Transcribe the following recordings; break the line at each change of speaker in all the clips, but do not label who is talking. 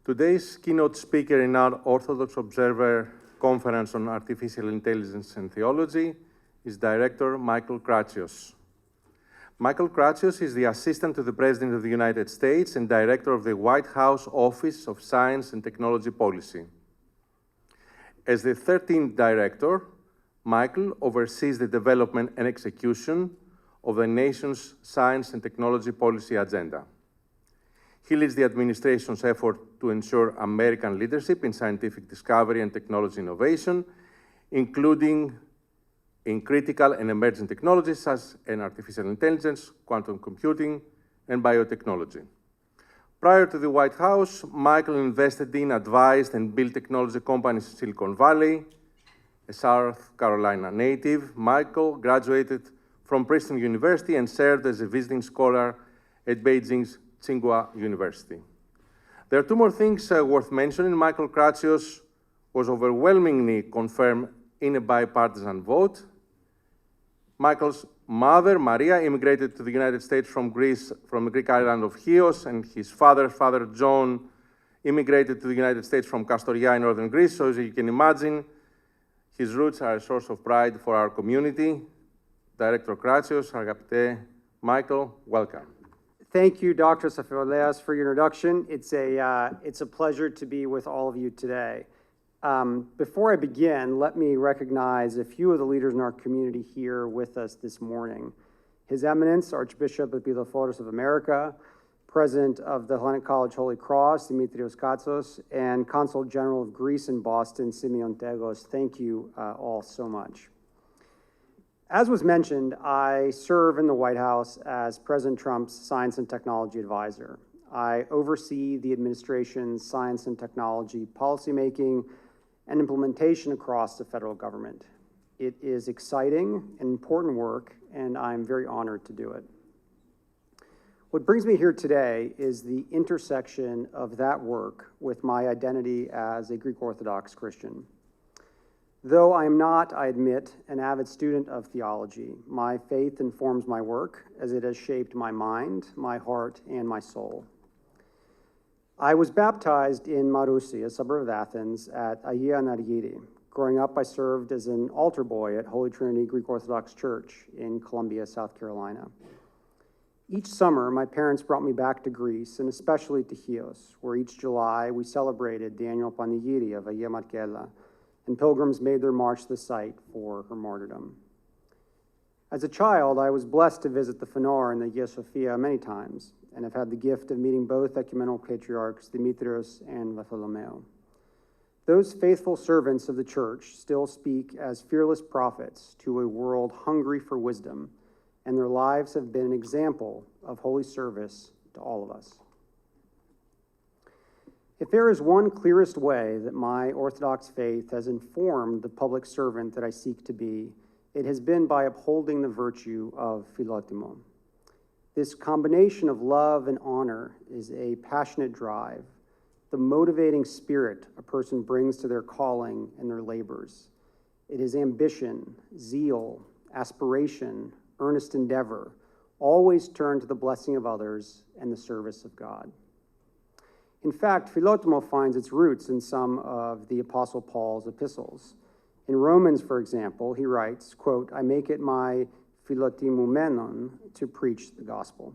Today's keynote speaker in our Orthodox Observer Conference on Artificial Intelligence and Theology is Director Michael Kratsios. Michael Kratsios is the Assistant to the President of the United States and Director of the White House Office of Science and Technology Policy. As the 13th Director, Michael oversees the development and execution of the nation's science and technology policy agenda. He leads the administration's effort to ensure American leadership in scientific discovery and technology innovation, including in critical and emerging technologies such as artificial intelligence, quantum computing, and biotechnology. Prior to the White House, Michael invested in, advised, and built technology companies in Silicon Valley. A South Carolina native, Michael graduated from Princeton University and served as a visiting scholar at Beijing's Tsinghua University. There are two more things worth mentioning. Michael Kratsios was overwhelmingly confirmed in a bipartisan vote. Michael's mother, Maria, immigrated to the United States from Greece, from the Greek island of Chios, and his father, Father John, immigrated to the United States from Kastoria in northern Greece. So as you can imagine, his roots are a source of pride for our community. Director Kratsios, Agapite Michael, welcome.
Thank you, Dr. Safioulias, for your introduction. It's a pleasure to be with all of you today. Before I begin, let me recognize a few of the leaders in our community here with us this morning. His Eminence, Archbishop Epilephoros of America, President of the Hellenic College Holy Cross, Dimitrios Katsos, and Consul General of Greece in Boston, Simeon Tegos. Thank you all so much. As was mentioned, I serve in the White House as President Trump's Science and Technology Advisor. I oversee the administration's science and technology policymaking and implementation across the federal government. It is exciting and important work, and I'm very honored to do it. What brings me here today is the intersection of that work with my identity as a Greek Orthodox Christian. Though I am not, I admit, an avid student of theology, my faith informs my work as it has shaped my mind, my heart, and my soul. I was baptized in Marousi, a suburb of Athens, at Agia Nargiri. Growing up, I served as an altar boy at Holy Trinity Greek Orthodox Church in Columbia, South Carolina. Each summer, my parents brought me back to Greece, and especially to Chios, where each July we celebrated the annual Panegyri of Agia Markella, and pilgrims made their march to the site for her martyrdom. As a child, I was blessed to visit the Fanor and the Hagia Sophia many times, and have had the gift of meeting both ecumenical patriarchs, Dimitrios and Bartholomew. Those faithful servants of the church still speak as fearless prophets to a world hungry for wisdom, and their lives have been an example of holy service to all of us. If there is one clearest way that my Orthodox faith has informed the public servant that I seek to be, it has been by upholding the virtue of philotimo. This combination of love and honor is a passionate drive, the motivating spirit a person brings to their calling and their labors. It is ambition, zeal, aspiration, earnest endeavor, always turned to the blessing of others and the service of God. In fact, philotimo finds its roots in some of the Apostle Paul's epistles. In Romans, for example, he writes, quote, "I make it my philotimomenon to preach the gospel."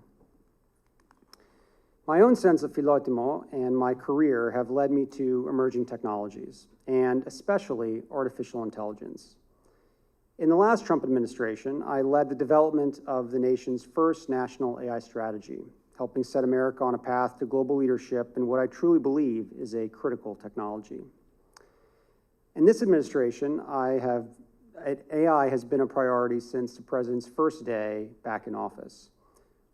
My own sense of philotimo and my career have led me to emerging technologies, and especially artificial intelligence. In the last Trump administration, I led the development of the nation's first national AI strategy, helping set America on a path to global leadership in what I truly believe is a critical technology. In this administration, AI has been a priority since the president's first day back in office.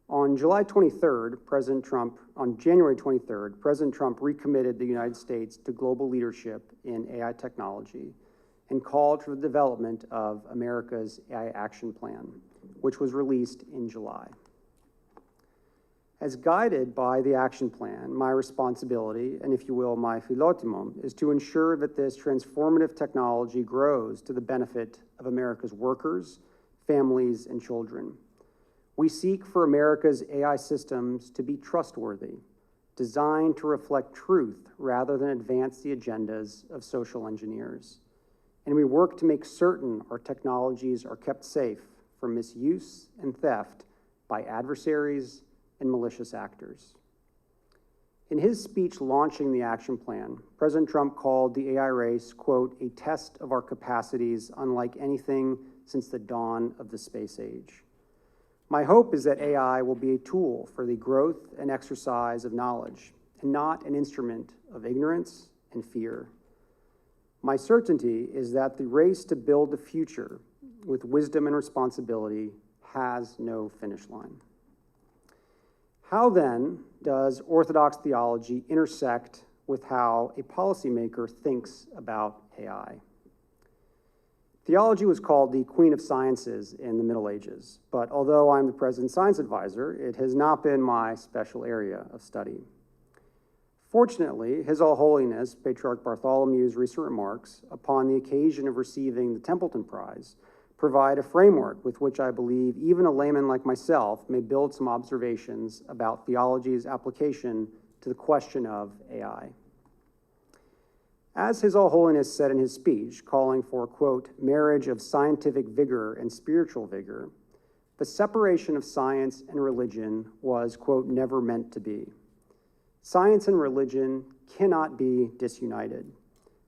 On January 23rd, President Trump recommitted the United States to global leadership in AI technology and called for the development of America's AI Action Plan, which was released in July. As guided by the action plan, my responsibility, and if you will, my philotimo, is to ensure that this transformative technology grows to the benefit of America's workers, families, and children. We seek for America's AI systems to be trustworthy, designed to reflect truth rather than advance the agendas of social engineers. And we work to make certain our technologies are kept safe from misuse and theft by adversaries and malicious actors. In his speech launching the action plan, President Trump called the AI race, quote, a test of our capacities unlike anything since the dawn of the space age. My hope is that AI will be a tool for the growth and exercise of knowledge, and not an instrument of ignorance and fear. My certainty is that the race to build the future with wisdom and responsibility has no finish line. How then does Orthodox theology intersect with how a policymaker thinks about AI? Theology was called the Queen of Sciences in the Middle Ages, but although I'm the President's science advisor, it has not been my special area of study. Fortunately, His All Holiness, Patriarch Bartholomew's recent remarks upon the occasion of receiving the Templeton Prize provide a framework with which I believe even a layman like myself may build some observations about theology's application to the question of AI. As His All Holiness said in his speech, calling for, quote, marriage of scientific vigor and spiritual vigor, the separation of science and religion was, quote, never meant to be. Science and religion cannot be disunited.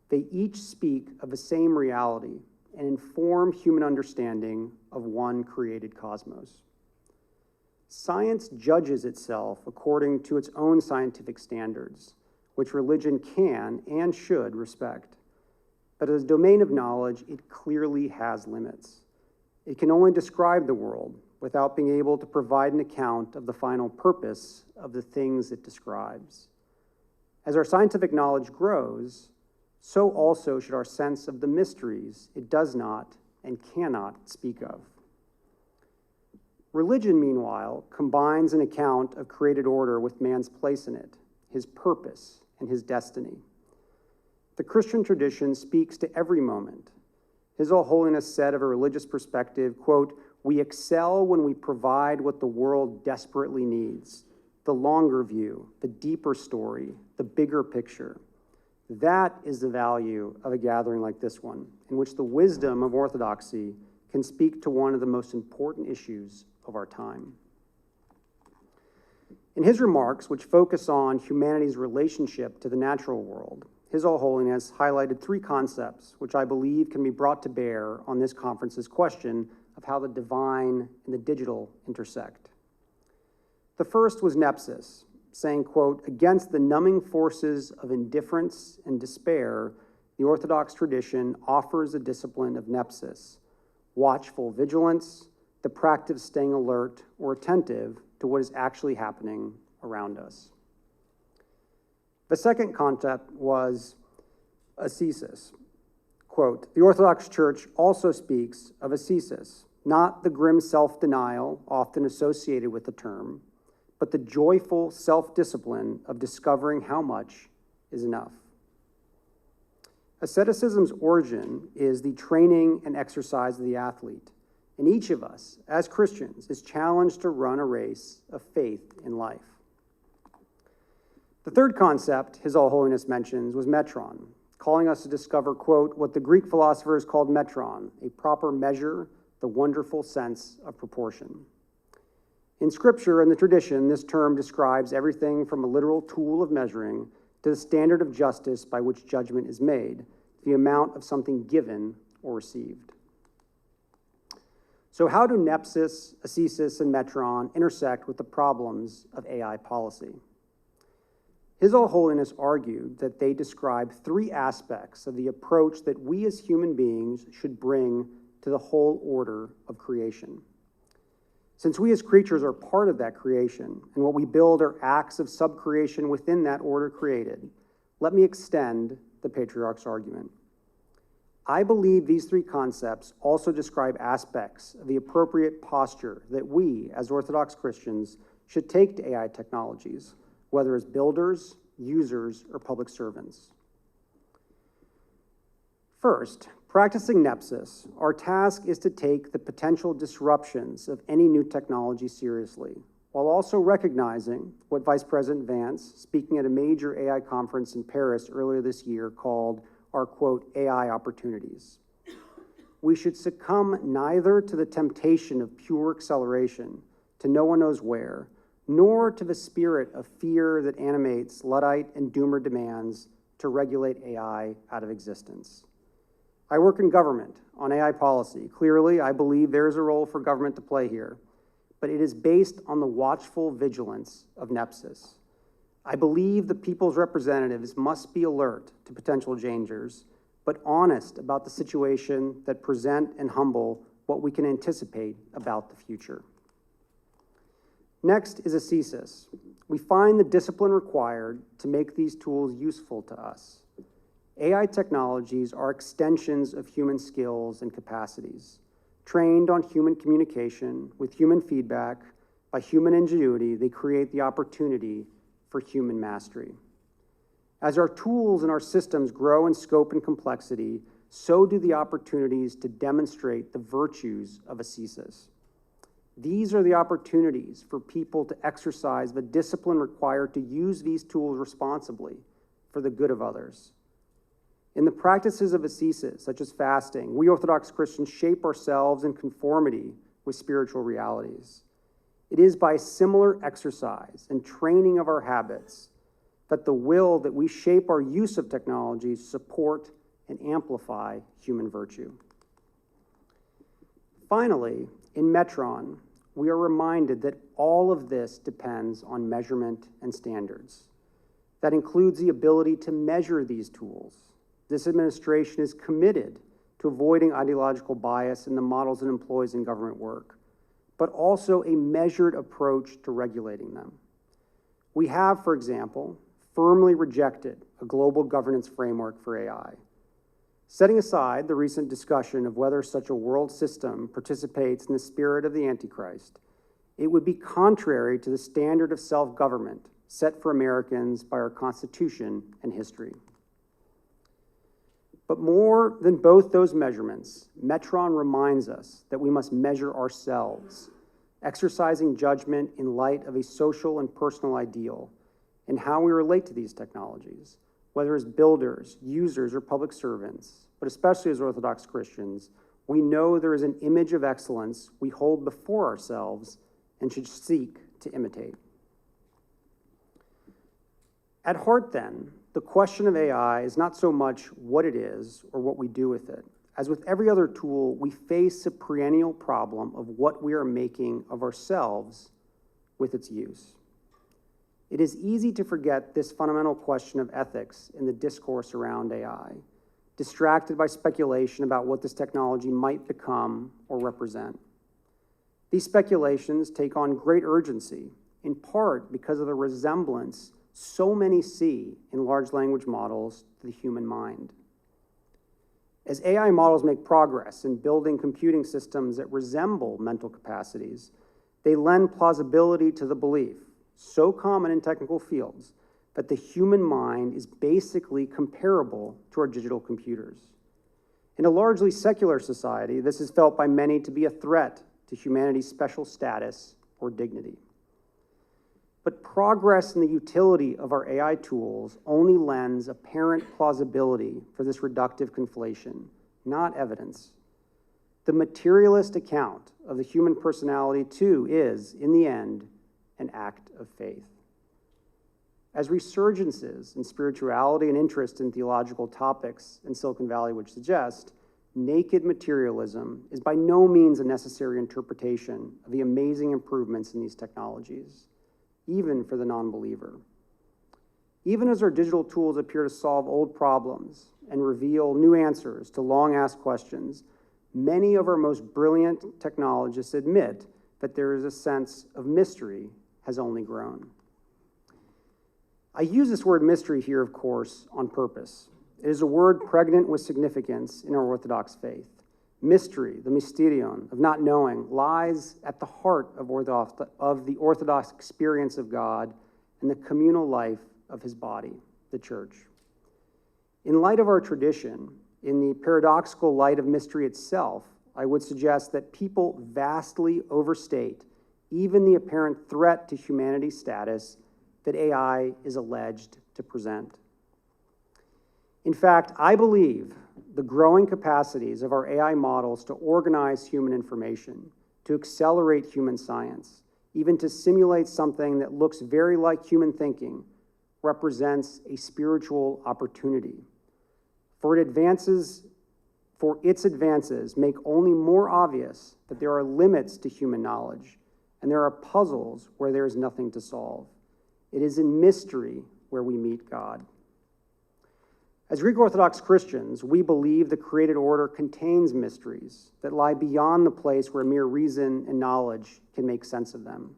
They each speak of the same reality and inform human understanding of one created cosmos. Science judges itself according to its own scientific standards, which religion can and should respect. But as a domain of knowledge, it clearly has limits. It can only describe the world without being able to provide an account of the final purpose of the things it describes. As our scientific knowledge grows, so also should our sense of the mysteries it does not and cannot speak of. Religion, meanwhile, combines an account of created order with man's place in it, his purpose, and his destiny. The Christian tradition speaks to every moment. His All Holiness said of a religious perspective, quote, we excel when we provide what the world desperately needs, the longer view, the deeper story, the bigger picture. That is the value of a gathering like this one, in which the wisdom of orthodoxy can speak to one of the most important issues of our time. In his remarks, which focus on humanity's relationship to the natural world, His All Holiness highlighted three concepts which I believe can be brought to bear on this conference's question of how the divine and the digital intersect. The first was nepsis, saying, quote, against the numbing forces of indifference and despair, the Orthodox tradition offers a discipline of nepsis, watchful vigilance, the practice of staying alert or attentive to what is actually happening around us. The second concept was ascesis. Quote, the Orthodox Church also speaks of ascesis, not the grim self-denial often associated with the term, but the joyful self-discipline of discovering how much is enough. Asceticism's origin is the training and exercise of the athlete, and each of us, as Christians, is challenged to run a race of faith in life. The third concept His All Holiness mentions was metron, calling us to discover, quote, what the Greek philosophers called metron, a proper measure, the wonderful sense of proportion. In Scripture and the tradition, this term describes everything from a literal tool of measuring to the standard of justice by which judgment is made, the amount of something given or received. So how do nepsis, ascesis, and metron intersect with the problems of AI policy? His All Holiness argued that they describe three aspects of the approach that we as human beings should bring to the whole order of creation. Since we as creatures are part of that creation, and what we build are acts of subcreation within that order created, let me extend the Patriarch's argument. I believe these three concepts also describe aspects of the appropriate posture that we, as Orthodox Christians, should take to AI technologies, whether as builders, users, or public servants. First, practicing nepsis, our task is to take the potential disruptions of any new technology seriously, while also recognizing what Vice President Vance, speaking at a major AI conference in Paris earlier this year, called our, quote, AI opportunities. We should succumb neither to the temptation of pure acceleration to no one knows where, nor to the spirit of fear that animates Luddite and Doomer demands to regulate AI out of existence. I work in government on AI policy. Clearly, I believe there is a role for government to play here, but it is based on the watchful vigilance of Nepsis. I believe the people's representatives must be alert to potential dangers, but honest about the situation that present and humble what we can anticipate about the future. Next is ascesis. We find the discipline required to make these tools useful to us. AI technologies are extensions of human skills and capacities. Trained on human communication, with human feedback, by human ingenuity, they create the opportunity for human mastery. As our tools and our systems grow in scope and complexity, so do the opportunities to demonstrate the virtues of ascesis. These are the opportunities for people to exercise the discipline required to use these tools responsibly for the good of others. In the practices of ascesis, such as fasting, we Orthodox Christians shape ourselves in conformity with spiritual realities. It is by similar exercise and training of our habits that the will that we shape our use of technologies support and amplify human virtue. Finally, in Metron, we are reminded that all of this depends on measurement and standards. That includes the ability to measure these tools. This administration is committed to avoiding ideological bias in the models it employs in government work, but also a measured approach to regulating them. We have, for example, firmly rejected a global governance framework for AI. Setting aside the recent discussion of whether such a world system participates in the spirit of the Antichrist, it would be contrary to the standard of self-government set for Americans by our Constitution and history. But more than both those measurements, Metron reminds us that we must measure ourselves, exercising judgment in light of a social and personal ideal and how we relate to these technologies, whether as builders, users, or public servants, but especially as Orthodox Christians. We know there is an image of excellence we hold before ourselves and should seek to imitate. At heart, then, the question of AI is not so much what it is or what we do with it. As with every other tool, we face a perennial problem of what we are making of ourselves with its use. It is easy to forget this fundamental question of ethics in the discourse around AI, distracted by speculation about what this technology might become or represent. These speculations take on great urgency, in part because of the resemblance so many see in large language models to the human mind. As AI models make progress in building computing systems that resemble mental capacities, they lend plausibility to the belief, so common in technical fields, that the human mind is basically comparable to our digital computers. In a largely secular society, this is felt by many to be a threat to humanity's special status or dignity. But progress in the utility of our AI tools only lends apparent plausibility for this reductive conflation, not evidence. The materialist account of the human personality, too, is, in the end, an act of faith. As resurgences in spirituality and interest in theological topics in Silicon Valley would suggest, naked materialism is by no means a necessary interpretation of the amazing improvements in these technologies, even for the non-believer. Even as our digital tools appear to solve old problems and reveal new answers to long-asked questions, many of our most brilliant technologists admit that there is a sense of mystery has only grown. I use this word mystery here, of course, on purpose. It is a word pregnant with significance in our Orthodox faith. Mystery, the mysterion of not knowing, lies at the heart of the Orthodox experience of God and the communal life of his body, the Church. In light of our tradition, in the paradoxical light of mystery itself, I would suggest that people vastly overstate even the apparent threat to humanity's status that AI is alleged to present. In fact, I believe the growing capacities of our AI models to organize human information, to accelerate human science, even to simulate something that looks very like human thinking, represents a spiritual opportunity. For its advances make only more obvious that there are limits to human knowledge, and there are puzzles where there is nothing to solve. It is in mystery where we meet God. As Greek Orthodox Christians, we believe the created order contains mysteries that lie beyond the place where mere reason and knowledge can make sense of them.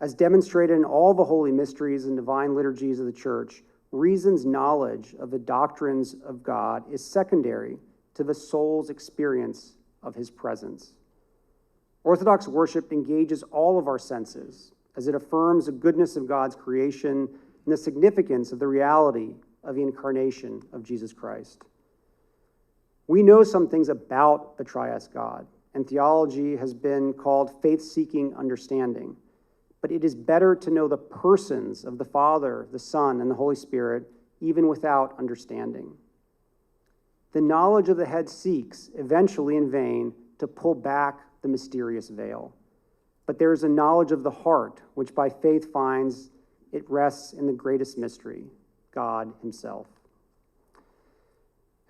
As demonstrated in all the holy mysteries and divine liturgies of the Church, reason's knowledge of the doctrines of God is secondary to the soul's experience of his presence. Orthodox worship engages all of our senses as it affirms the goodness of God's creation and the significance of the reality of the incarnation of Jesus Christ. We know some things about the Trias God, and theology has been called faith-seeking understanding. But it is better to know the persons of the Father, the Son, and the Holy Spirit, even without understanding. The knowledge of the head seeks, eventually in vain, to pull back the mysterious veil. But there is a knowledge of the heart, which by faith finds it rests in the greatest mystery, God himself.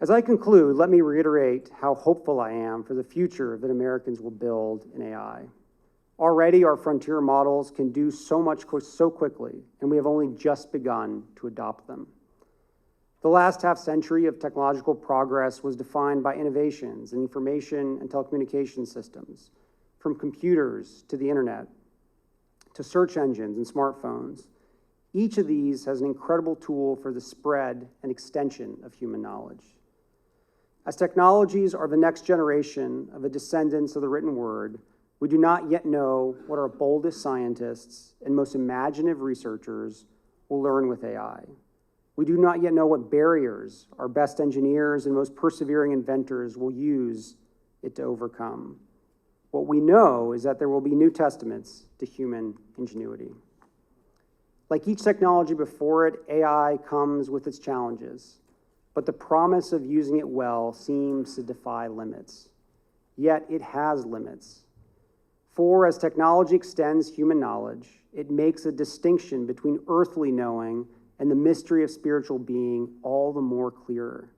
As I conclude, let me reiterate how hopeful I am for the future that Americans will build in AI. Already, our frontier models can do so much so quickly, and we have only just begun to adopt them. The last half-century of technological progress was defined by innovations in information and telecommunication systems, from computers to the internet, to search engines and smartphones. Each of these has an incredible tool for the spread and extension of human knowledge. As technologies are the next generation of the descendants of the written word, we do not yet know what our boldest scientists and most imaginative researchers will learn with AI. We do not yet know what barriers our best engineers and most persevering inventors will use it to overcome. What we know is that there will be new testaments to human ingenuity. Like each technology before it, AI comes with its challenges, but the promise of using it well seems to defy limits. Yet it has limits. For as technology extends human knowledge, it makes a distinction between earthly knowing and the mystery of spiritual being all the more clearer.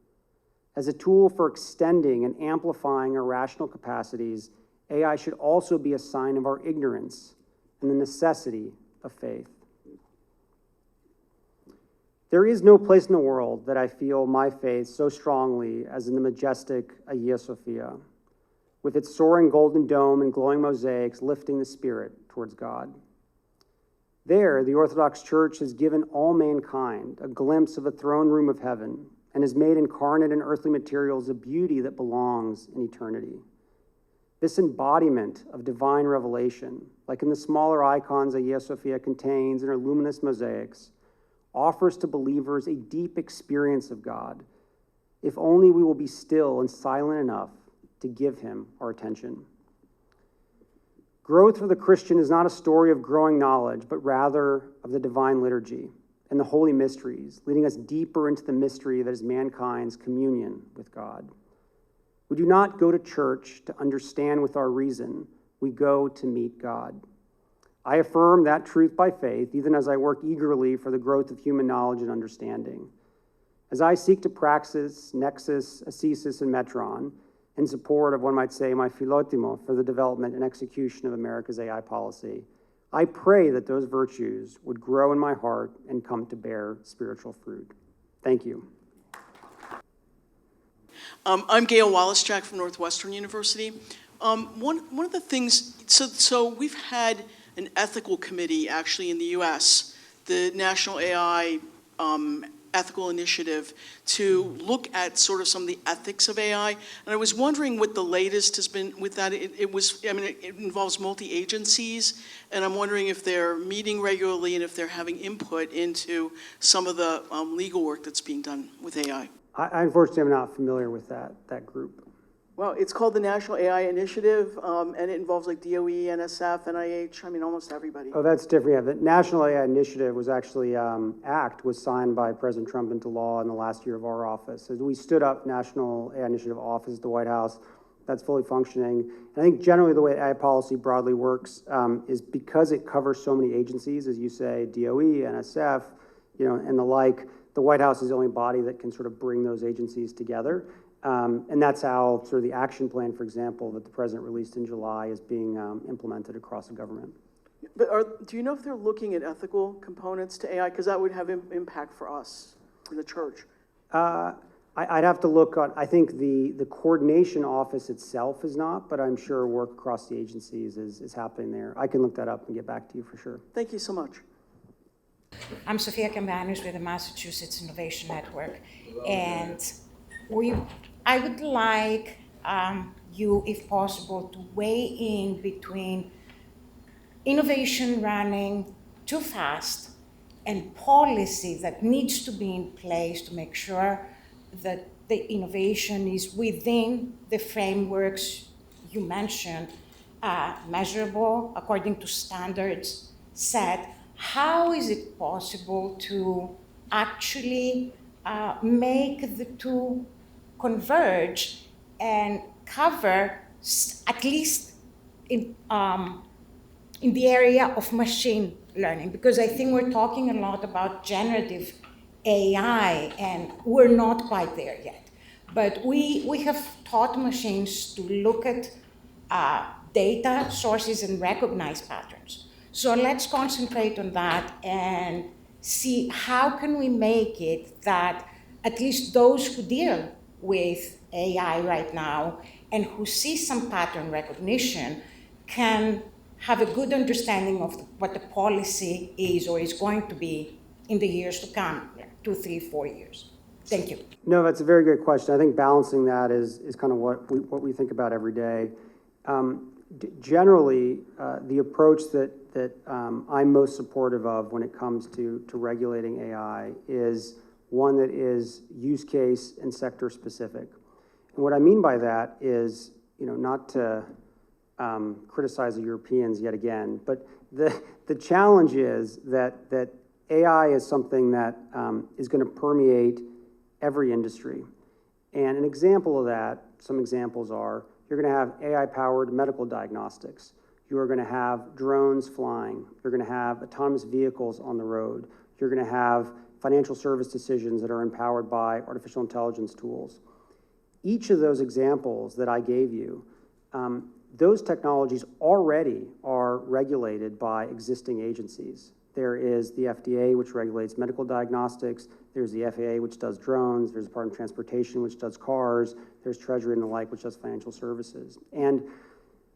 As a tool for extending and amplifying our rational capacities, AI should also be a sign of our ignorance and the necessity of faith. There is no place in the world that I feel my faith so strongly as in the majestic Hagia Sophia, with its soaring golden dome and glowing mosaics lifting the spirit towards God. There, the Orthodox Church has given all mankind a glimpse of the throne room of heaven and has made incarnate in earthly materials a beauty that belongs in eternity. This embodiment of divine revelation, like in the smaller icons Hagia Sophia contains in her luminous mosaics, offers to believers a deep experience of God, if only we will be still and silent enough to give him our attention. Growth for the Christian is not a story of growing knowledge, but rather of the divine liturgy and the holy mysteries, leading us deeper into the mystery that is mankind's communion with God. We do not go to church to understand with our reason. We go to meet God. I affirm that truth by faith, even as I work eagerly for the growth of human knowledge and understanding. As I seek to praxis, nexus, ascesis, and metron, in support of, one might say, my philotimo for the development and execution of America's AI policy, I pray that those virtues would grow in my heart and come to bear spiritual fruit. Thank you.
I'm Gail Wallace-Jack from Northwestern University. One of the things, so we've had an ethical committee actually in the U.S., the National AI Ethical Initiative, to look at sort of some of the ethics of AI. And I was wondering what the latest has been with that. It involves multi-agencies, and I'm wondering if they're meeting regularly and if they're having input into some of the legal work that's being done with AI.
I unfortunately am not familiar with that group.
Well, it's called the National AI Initiative, and it involves like DOE, NSF, NIH, I mean, almost everybody.
Oh, that's different. Yeah, the National AI Initiative was actually, act was signed by President Trump into law in the last year of our office. As we stood up National AI Initiative office at the White House, that's fully functioning. And I think generally the way AI policy broadly works is because it covers so many agencies, as you say, DOE, NSF, and the like, the White House is the only body that can sort of bring those agencies together. And that's how sort of the action plan, for example, that the president released in July is being implemented across the government.
But do you know if they're looking at ethical components to AI? Because that would have impact for us in the church.
I'd have to look on, I think the coordination office itself is not, but I'm sure work across the agencies is happening there. I can look that up and get back to you for sure.
Thank you so much.
I'm Sophia Cambanis with the Massachusetts Innovation Network, and I would like you, if possible, to weigh in between innovation running too fast and policy that needs to be in place to make sure that the innovation is within the frameworks you mentioned, measurable according to standards set. How is it possible to actually make the two converge and cover at least in the area of machine learning? Because I think we're talking a lot about generative AI, and we're not quite there yet. But we have taught machines to look at data sources and recognize patterns. So let's concentrate on that and see how can we make it that at least those who deal with AI right now and who see some pattern recognition can have a good understanding of what the policy is or is going to be in the years to come, 2, 3, 4 years. Thank you.
No, that's a very good question. I think balancing that is kind of what we think about every day. Generally, the approach that I'm most supportive of when it comes to regulating AI is one that is use case and sector specific. And what I mean by that is, not to criticize the Europeans yet again, but the challenge is that AI is something that is going to permeate every industry. And an example of that, some examples are, you're going to have AI-powered medical diagnostics. You are going to have drones flying. You're going to have autonomous vehicles on the road. You're going to have financial service decisions that are empowered by artificial intelligence tools. Each of those examples that I gave you, those technologies already are regulated by existing agencies. There is the FDA, which regulates medical diagnostics. There's the FAA, which does drones. There's the Department of Transportation, which does cars. There's Treasury and the like, which does financial services. And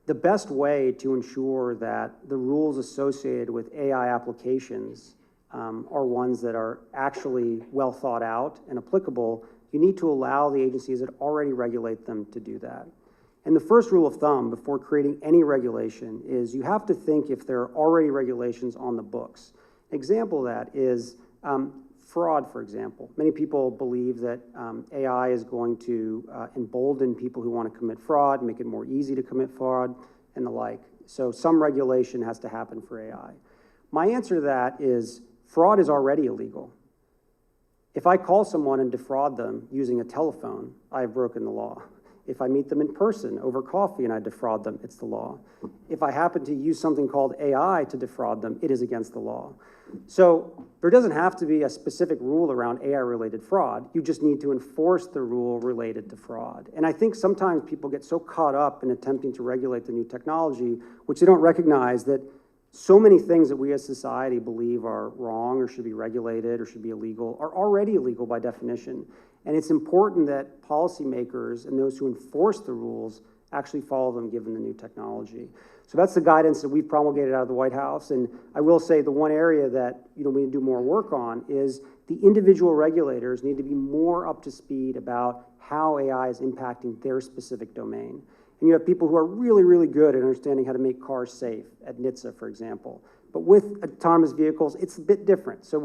the best way to ensure that the rules associated with AI applications are ones that are actually well thought out and applicable, you need to allow the agencies that already regulate them to do that. And the first rule of thumb before creating any regulation is you have to think if there are already regulations on the books. An example of that is fraud, for example. Many people believe that AI is going to embolden people who want to commit fraud, make it more easy to commit fraud, and the like. So some regulation has to happen for AI. My answer to that is fraud is already illegal. If I call someone and defraud them using a telephone, I have broken the law. If I meet them in person over coffee and I defraud them, it's the law. If I happen to use something called AI to defraud them, it is against the law. So there doesn't have to be a specific rule around AI-related fraud. You just need to enforce the rule related to fraud. And I think sometimes people get so caught up in attempting to regulate the new technology, which they don't recognize that so many things that we as society believe are wrong or should be regulated or should be illegal are already illegal by definition. And it's important that policymakers and those who enforce the rules actually follow them given the new technology. So that's the guidance that we've promulgated out of the White House. And I will say the one area that we need to do more work on is the individual regulators need to be more up to speed about how AI is impacting their specific domain. And you have people who are really, really good at understanding how to make cars safe, at NHTSA, for example. But with autonomous vehicles, it's a bit different. So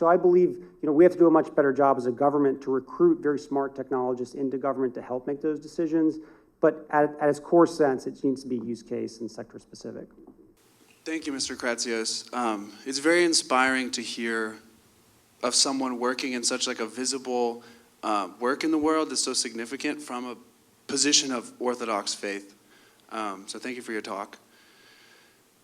I believe, we have to do a much better job as a government to recruit very smart technologists into government to help make those decisions. But at its core sense, it needs to be use case and sector specific.
Thank you, Mr. Kratsios. It's very inspiring to hear of someone working in such like a visible work in the world that's so significant from a position of Orthodox faith. So thank you for your talk.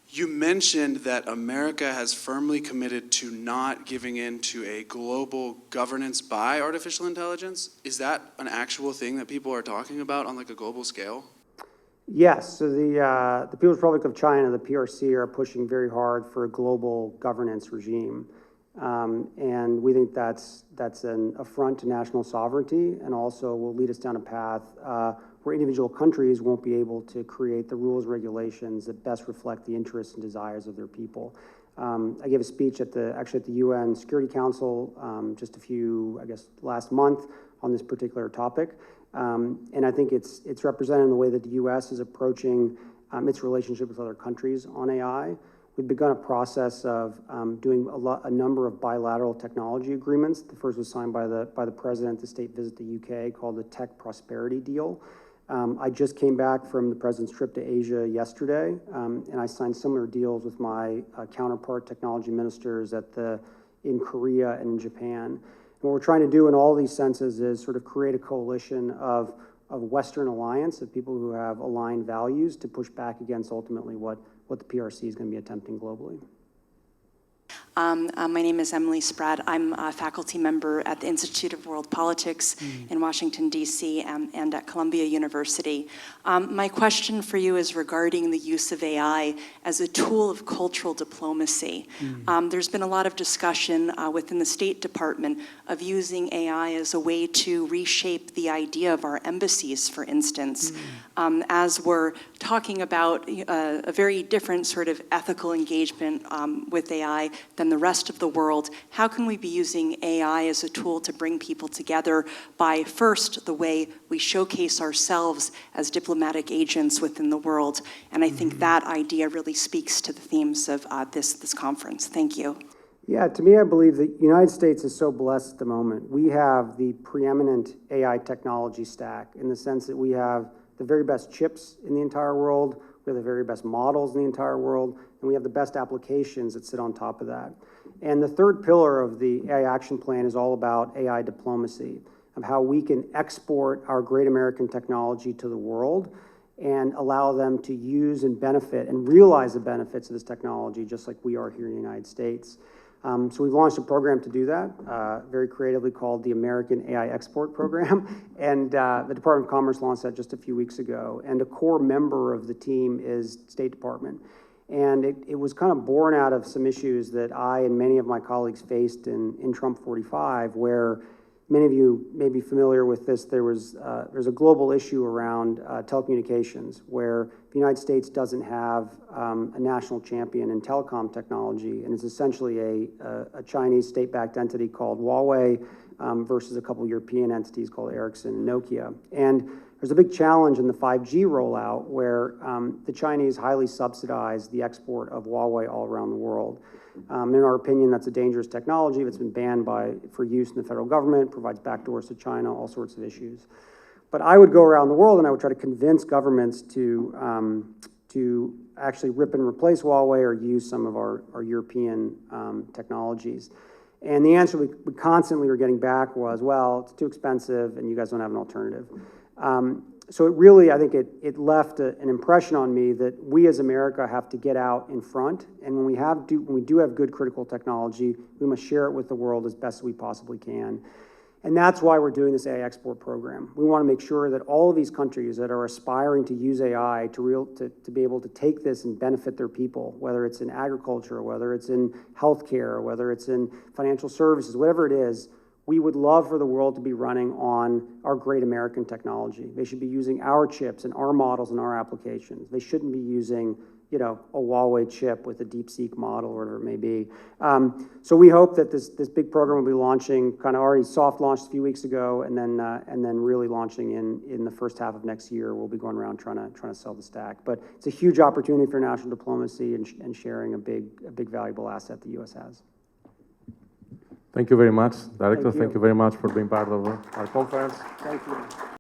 You mentioned that America has firmly committed to not giving in to a global governance by artificial intelligence. Is that an actual thing that people are talking about on like a global scale?
Yes, so the People's Republic of China, the PRC, are pushing very hard for a global governance regime. And we think that's an affront to national sovereignty and also will lead us down a path where individual countries won't be able to create the rules and regulations that best reflect the interests and desires of their people. I gave a speech actually at the UN Security Council just last month on this particular topic. And I think it's represented in the way that the US is approaching its relationship with other countries on AI. We've begun a process of doing a number of bilateral technology agreements. The first was signed by the president at the state visit to the UK called the Tech Prosperity Deal. I just came back from the president's trip to Asia yesterday, and I signed similar deals with my counterpart technology ministers in Korea and in Japan. And what we're trying to do in all these senses is sort of create a coalition of Western alliance, of people who have aligned values to push back against ultimately what the PRC is going to be attempting globally.
My name is Emily Spratt. I'm a faculty member at the Institute of World Politics in Washington, D.C., and at Columbia University. My question for you is regarding the use of AI as a tool of cultural diplomacy. There's been a lot of discussion within the State Department of using AI as a way to reshape the idea of our embassies, for instance, as we're talking about a very different sort of ethical engagement with AI than the rest of the world. How can we be using AI as a tool to bring people together by, first, the way we showcase ourselves as diplomatic agents within the world? And I think that idea really speaks to the themes of this conference. Thank you.
Yeah, to me, I believe the United States is so blessed at the moment. We have the preeminent AI technology stack in the sense that we have the very best chips in the entire world, we have the very best models in the entire world, and we have the best applications that sit on top of that. And the third pillar of the AI action plan is all about AI diplomacy, of how we can export our great American technology to the world and allow them to use and benefit and realize the benefits of this technology, just like we are here in the United States. So we've launched a program to do that, very creatively called the American AI Export Program. And the Department of Commerce launched that just a few weeks ago. And a core member of the team is State Department. And it was kind of born out of some issues that I and many of my colleagues faced in Trump 45, where many of you may be familiar with this. There's a global issue around telecommunications, where the United States doesn't have a national champion in telecom technology, and it's essentially a Chinese state-backed entity called Huawei versus a couple European entities called Ericsson and Nokia. And there's a big challenge in the 5G rollout where the Chinese highly subsidize the export of Huawei all around the world. In our opinion, that's a dangerous technology that's been banned for use in the federal government, provides backdoors to China, all sorts of issues. But I would go around the world and I would try to convince governments to actually rip and replace Huawei or use some of our European technologies. And the answer we constantly were getting back was, well, it's too expensive and you guys don't have an alternative. So it really, I think it left an impression on me that we as America have to get out in front. And when we do have good critical technology, we must share it with the world as best we possibly can. And that's why we're doing this AI export program. We want to make sure that all of these countries that are aspiring to use AI to be able to take this and benefit their people, whether it's in agriculture, whether it's in healthcare, whether it's in financial services, whatever it is, we would love for the world to be running on our great American technology. They should be using our chips and our models and our applications. They shouldn't be using, a Huawei chip with a DeepSeek model or whatever it may be. So we hope that this big program will be launching, kind of already soft launched a few weeks ago, and then really launching in the first half of next year. We'll be going around trying to sell the stack. But it's a huge opportunity for national diplomacy and sharing a big valuable asset the U.S. has.
Thank you very much, Director.
Thank you.
Thank you very much for being part of our conference.
Thank you.